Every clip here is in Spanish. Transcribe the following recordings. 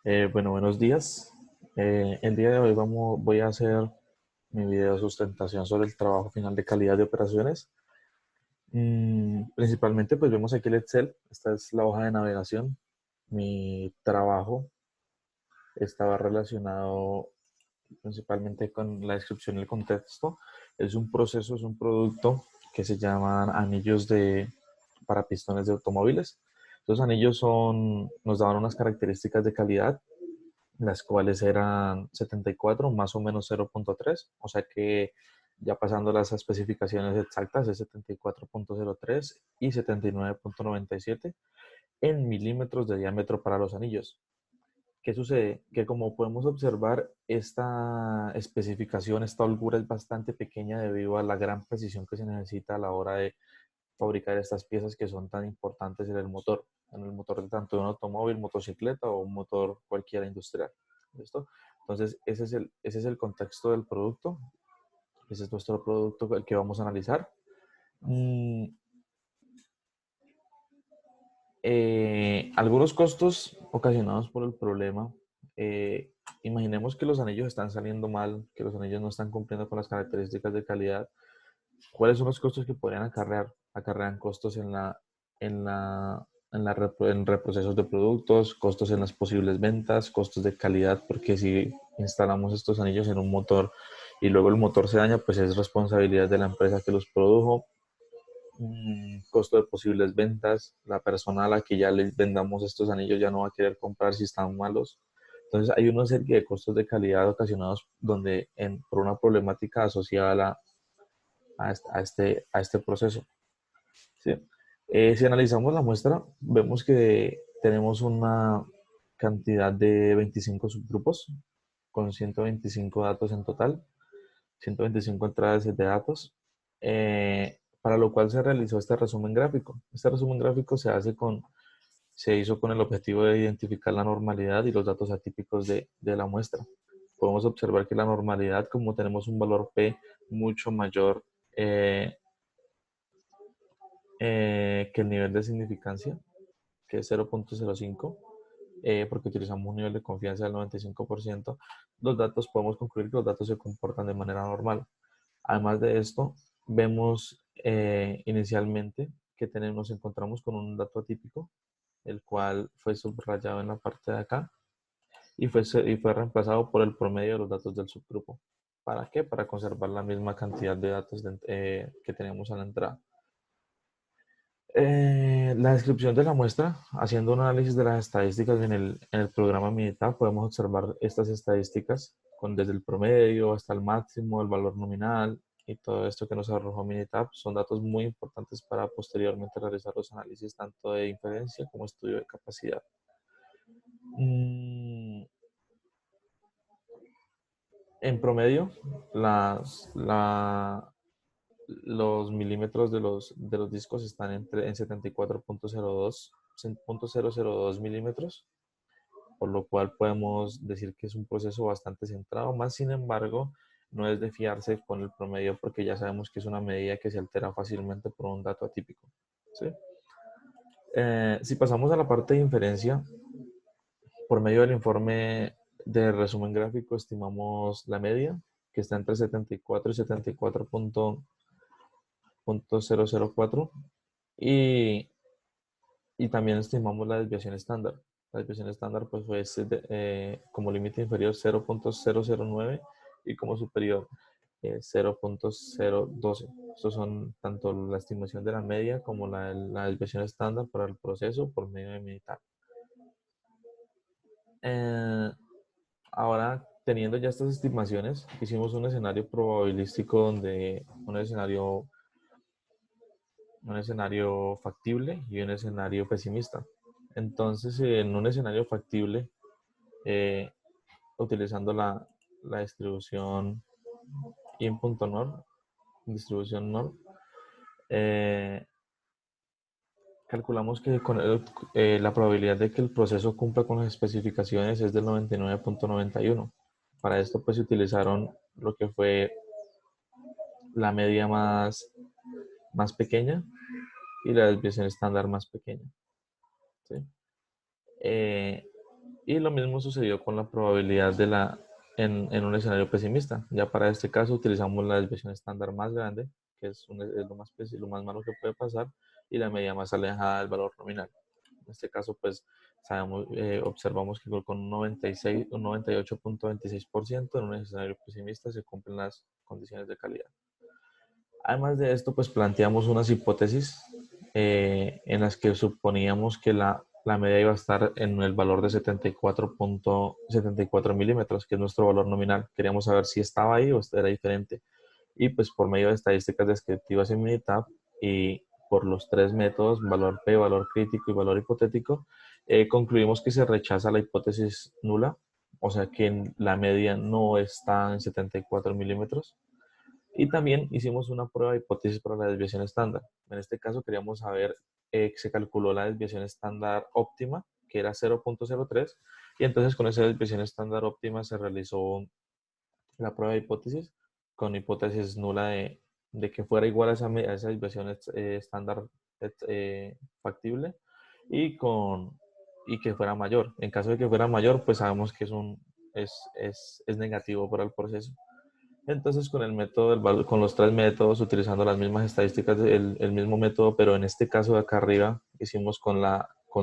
Bueno, buenos días. El día de hoy voy a hacer mi video de sustentación sobre el trabajo final de calidad de operaciones. Principalmente, pues vemos aquí el Excel. Esta es la hoja de navegación. Mi trabajo estaba relacionado principalmente con la descripción y el contexto. Es un proceso, es un producto que se llaman para pistones de automóviles. Estos anillos nos daban unas características de calidad las cuales eran 74 más o menos 0.3, o sea que ya pasando las especificaciones exactas es 74.03 y 79.97 en milímetros de diámetro para los anillos. ¿Qué sucede? Que como podemos observar, esta especificación, esta holgura es bastante pequeña debido a la gran precisión que se necesita a la hora de fabricar estas piezas que son tan importantes en el motor de tanto de un automóvil, motocicleta o un motor cualquiera industrial. ¿Listo? Entonces, ese es el contexto del producto. Ese es nuestro producto el que vamos a analizar. Mm, Algunos costos ocasionados por el problema. Imaginemos que los anillos están saliendo mal, que los anillos no están cumpliendo con las características de calidad. ¿Cuáles son los costos que podrían acarrear? Acarrean costos en reprocesos de productos, costos en las posibles ventas, costos de calidad, porque si instalamos estos anillos en un motor y luego el motor se daña, pues es responsabilidad de la empresa que los produjo. Costo de posibles ventas, la persona a la que ya le vendamos estos anillos ya no va a querer comprar si están malos. Entonces hay una serie de costos de calidad ocasionados por una problemática asociada a este proceso. ¿Sí? Si analizamos la muestra, vemos que tenemos una cantidad de 25 subgrupos con 125 datos en total, 125 entradas de datos, para lo cual se realizó este resumen gráfico. Este resumen gráfico se hizo con el objetivo de identificar la normalidad y los datos atípicos de la muestra. Podemos observar que la normalidad, como tenemos un valor P mucho mayor eh, que el nivel de significancia, que es 0.05, porque utilizamos un nivel de confianza del 95%, los datos podemos concluir que los datos se comportan de manera normal. Además de esto, vemos inicialmente que nos encontramos con un dato atípico, el cual fue subrayado en la parte de acá y fue reemplazado por el promedio de los datos del subgrupo. ¿Para qué? Para conservar la misma cantidad de datos que tenemos a la entrada. La descripción de la muestra, haciendo un análisis de las estadísticas en el programa Minitab, podemos observar estas estadísticas desde el promedio hasta el máximo, el valor nominal y todo esto que nos arrojó Minitab. Son datos muy importantes para posteriormente realizar los análisis tanto de inferencia como estudio de capacidad. Mm, en promedio, los milímetros de los discos están en 74.02 milímetros, por lo cual podemos decir que es un proceso bastante centrado. Más sin embargo, no es de fiarse con el promedio porque ya sabemos que es una medida que se altera fácilmente por un dato atípico. ¿Sí? Si pasamos a la parte de inferencia, por medio del informe de resumen gráfico estimamos la media, que está entre 74 y 74.004 y también estimamos la desviación estándar. La desviación estándar pues fue como límite inferior 0.009 y como superior 0.012. Estos son tanto la estimación de la media como la desviación estándar para el proceso por medio de militar. Eh, Ahora, teniendo ya estas estimaciones, hicimos un escenario probabilístico un escenario factible y un escenario pesimista. Entonces, en un escenario factible, eh, utilizando la distribución in.nor, distribución NOR, eh, calculamos que la probabilidad de que el proceso cumpla con las especificaciones es del 99.91. Para esto, pues, se utilizaron lo que fue la media más pequeña y la desviación estándar más pequeña. ¿Sí? Y lo mismo sucedió con la probabilidad en un escenario pesimista. Ya para este caso utilizamos la desviación estándar más grande, que es lo más malo que puede pasar, y la medida más alejada del valor nominal. En este caso, pues observamos que con un 96, un 98.26% en un escenario pesimista se cumplen las condiciones de calidad. Además de esto, pues planteamos unas hipótesis en las que suponíamos que la media iba a estar en el valor de 74.74 milímetros, que es nuestro valor nominal. Queríamos saber si estaba ahí o era diferente. Y pues por medio de estadísticas descriptivas en Minitab y por los tres métodos, valor P, valor crítico y valor hipotético, concluimos que se rechaza la hipótesis nula, o sea que la media no está en 74 milímetros. Y también hicimos una prueba de hipótesis para la desviación estándar. En este caso queríamos saber, se calculó la desviación estándar óptima, que era 0.03, y entonces con esa desviación estándar óptima se realizó la prueba de hipótesis con hipótesis nula de que fuera igual a esa desviación estándar factible y, y que fuera mayor. En caso de que fuera mayor, pues sabemos que es negativo para el proceso. Entonces, con el método con los tres métodos, utilizando las mismas estadísticas, el mismo método, pero en este caso de acá arriba hicimos con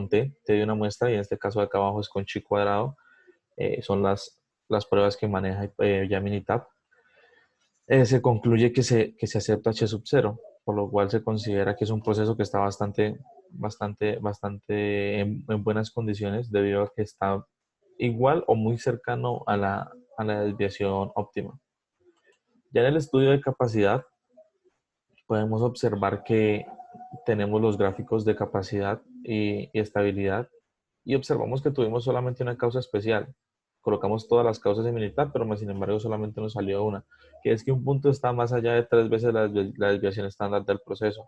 T de una muestra, y en este caso de acá abajo es con chi cuadrado, son las pruebas que maneja ya Minitab. Se concluye que se acepta H sub 0, por lo cual se considera que es un proceso que está bastante en buenas condiciones, debido a que está igual o muy cercano a la desviación óptima. Ya en el estudio de capacidad podemos observar que tenemos los gráficos de capacidad y estabilidad, y observamos que tuvimos solamente una causa especial. Colocamos todas las causas en militar, pero sin embargo solamente nos salió una, que es que un punto está más allá de 3 veces la desviación estándar del proceso.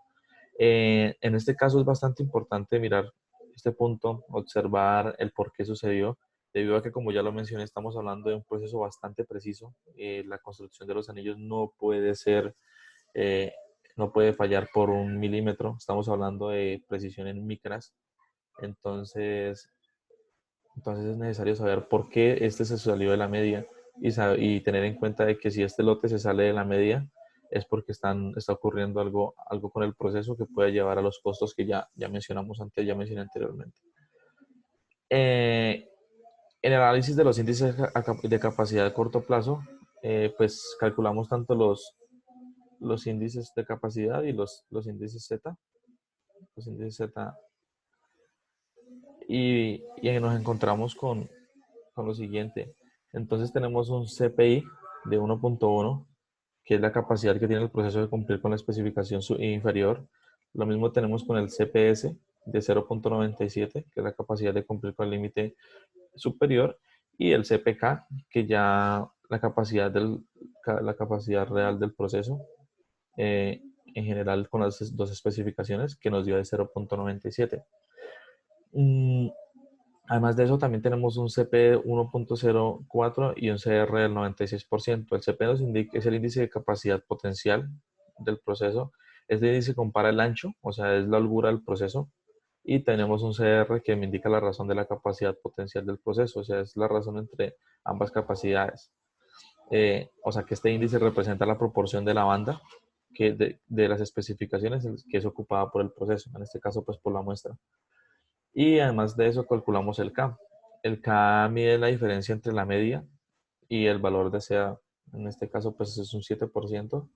En este caso es bastante importante mirar este punto, observar el por qué sucedió, debido a que, como ya lo mencioné, estamos hablando de un proceso bastante preciso. La construcción de los anillos eh, no puede fallar por un milímetro. Estamos hablando de precisión en micras. Entonces, entonces es necesario saber por qué este se salió de la media, y tener en cuenta de que si este lote se sale de la media es porque está ocurriendo algo con el proceso que puede llevar a los costos que ya mencionamos antes, ya mencioné anteriormente. Eh, en el análisis de los índices de capacidad a corto plazo, pues calculamos tanto los índices de capacidad y los índices Z, los índices Z, y nos encontramos con lo siguiente. Entonces tenemos un CPI de 1.1, que es la capacidad que tiene el proceso de cumplir con la especificación inferior. Lo mismo tenemos con el CPS de 0.97, que es la capacidad de cumplir con el límite superior, y el CPK, que ya la capacidad real del proceso, en general con las dos especificaciones, que nos dio de 0.97. Además de eso, también tenemos un CP 1.04 y un CR del 96%. El CP es el índice de capacidad potencial del proceso. Este índice compara el ancho, o sea, es la holgura del proceso. Y tenemos un CR que me indica la razón de la capacidad potencial del proceso, o sea, es la razón entre ambas capacidades. O sea, que este índice representa la proporción de la banda de las especificaciones que es ocupada por el proceso, en este caso, pues por la muestra. Y además de eso calculamos el K. El K mide la diferencia entre la media y el valor deseado. En este caso, pues es un 7%.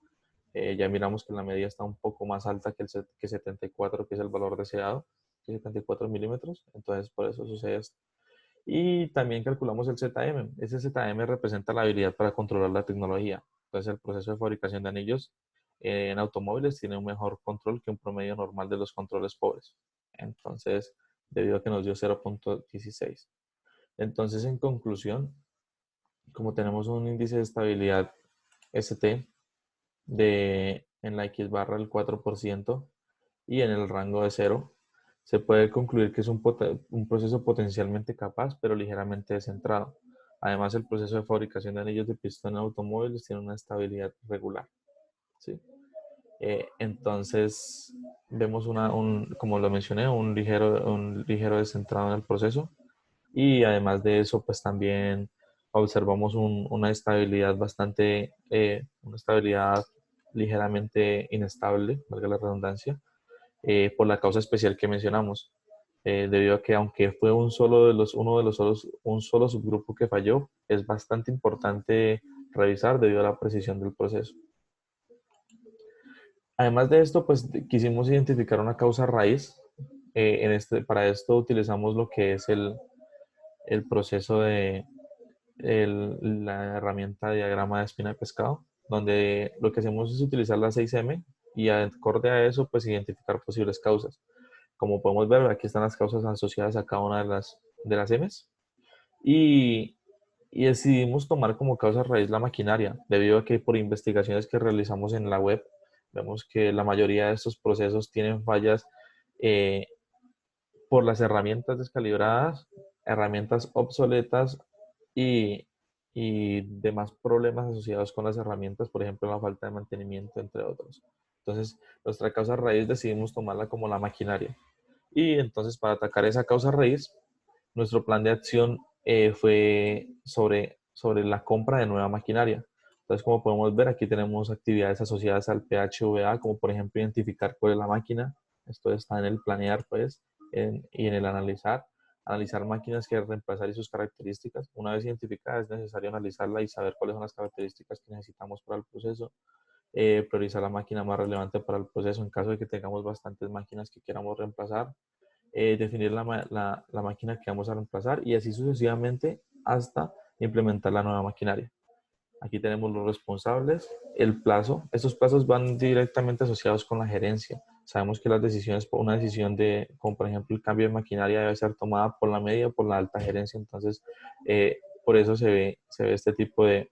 Ya miramos que la media está un poco más alta que 74, que es el valor deseado, que 74 milímetros. Entonces, por eso sucede esto. Y también calculamos el ZM. Ese ZM representa la habilidad para controlar la tecnología. Entonces, el proceso de fabricación de anillos en automóviles tiene un mejor control que un promedio normal de los controles pobres. Entonces, debido a que nos dio 0.16. Entonces, en conclusión, como tenemos un índice de estabilidad ST en la X barra del 4% y en el rango de 0, se puede concluir que es un proceso potencialmente capaz, pero ligeramente descentrado. Además, el proceso de fabricación de anillos de pistón en automóviles tiene una estabilidad regular. ¿Sí? Entonces, vemos como lo mencioné, un ligero descentrado en el proceso, y además de eso, pues también observamos una estabilidad una estabilidad ligeramente inestable, valga la redundancia, por la causa especial que mencionamos, debido a que aunque fue un solo subgrupo que falló, es bastante importante revisar debido a la precisión del proceso. Además de esto, pues quisimos identificar una causa raíz. Para esto utilizamos lo que es el proceso de la herramienta diagrama de espina de pescado, donde lo que hacemos es utilizar la 6M y acorde a eso, pues identificar posibles causas. Como podemos ver, aquí están las causas asociadas a cada una de las M's. Y, y decidimos tomar como causa raíz la maquinaria, debido a que por investigaciones que realizamos en la web, vemos que la mayoría de estos procesos tienen fallas eh, por las herramientas descalibradas, herramientas obsoletas y, y demás problemas asociados con las herramientas, por ejemplo, la falta de mantenimiento, entre otros. Entonces, nuestra causa raíz decidimos tomarla como la maquinaria. Y entonces, para atacar esa causa raíz, nuestro plan de acción fue sobre la compra de nueva maquinaria. Entonces, como podemos ver, aquí tenemos actividades asociadas al PHVA, como por ejemplo identificar cuál es la máquina. Esto está en el planear, pues, y en el analizar máquinas que reemplazar y sus características. Una vez identificada, es necesario analizarla y saber cuáles son las características que necesitamos para el proceso. Priorizar la máquina más relevante para el proceso en caso de que tengamos bastantes máquinas que queramos reemplazar, definir la máquina que vamos a reemplazar y así sucesivamente hasta implementar la nueva maquinaria. Aquí tenemos los responsables, el plazo. Estos plazos van directamente asociados con la gerencia. Sabemos que las decisiones, una decisión de, como por ejemplo el cambio de maquinaria, debe ser tomada por la media o por la alta gerencia. Entonces, por eso se ve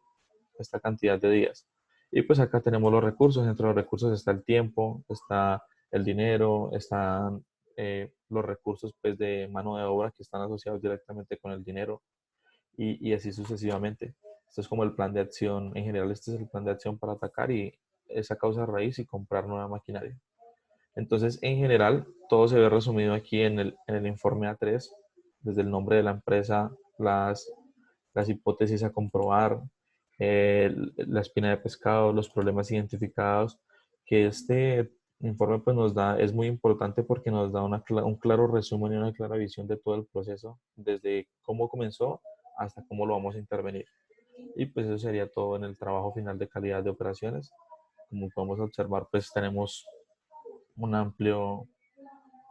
esta cantidad de días. Y pues acá tenemos los recursos. Entre los recursos está el tiempo, está el dinero, están los recursos pues, de mano de obra que están asociados directamente con el dinero y así sucesivamente. Esto es como el plan de acción. En general, este es el plan de acción para atacar y esa causa raíz y comprar nueva maquinaria. Entonces, en general, todo se ve resumido aquí en el informe A3, desde el nombre de la empresa, las hipótesis a comprobar, la espina de pescado, los problemas identificados, que este informe pues nos da, es muy importante porque nos da un claro resumen y una clara visión de todo el proceso, desde cómo comenzó hasta cómo lo vamos a intervenir. Y pues eso sería todo en el trabajo final de calidad de operaciones. Como podemos observar, pues tenemos un amplio,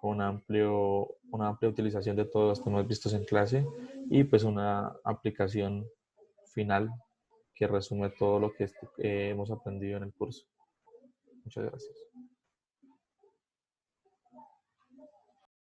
una amplia utilización de todos los temas vistos en clase y pues una aplicación final que resume todo lo que hemos aprendido en el curso. Muchas gracias.